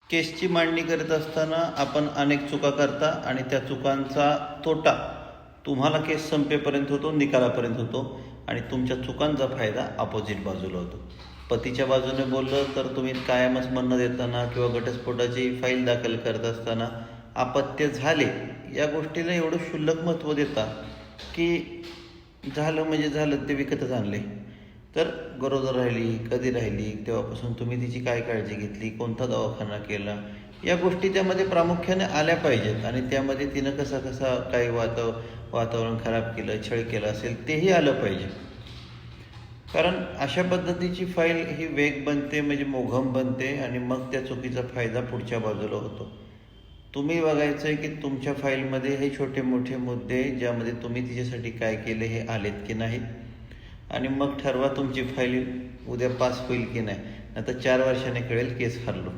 केसची मांडणी करत असताना आपण अनेक चुका करता आणि त्या चुकांचा तोटा तुम्हाला केस संपेपर्यंत होतो, निकालापर्यंत होतो आणि तुमच्या चुकांचा फायदा अपोजिट बाजूला होतो. पतीच्या बाजूने बोललं तर तुम्ही कायमच म्हणणं देताना किंवा घटस्फोटाची फाईल दाखल करत असताना अपत्य झाले या गोष्टीला एवढं क्षुल्लक महत्त्व देता की झालं म्हणजे झालं, ते विकतच आणले. तर गरोदर राहिली, कधी राहिली, तेव्हापासून तुम्ही तिची काय काळजी घेतली, कोणता दवाखाना केला, या गोष्टी त्यामध्ये प्रामुख्याने आल्या पाहिजेत. आणि त्यामध्ये तिनं कसा काही वातावरण खराब केलं, छळ केला असेल तेही आलं पाहिजे. कारण अशा पद्धतीची फाईल ही वेग बनते, म्हणजे मोघम बनते आणि मग त्या चुकीचा फायदा पुढच्या बाजूला होतो. तुम्ही बघायचं आहे की तुमच्या फाईलमध्ये हे छोटे मोठे मुद्दे ज्यामध्ये तुम्ही तिच्यासाठी काय केले हे आलेत की नाहीत, आणि मग ठरवा तुमची फाईल उद्या पास होईल की नाही. आता 4 वर्षाने कळेल केस हरलो.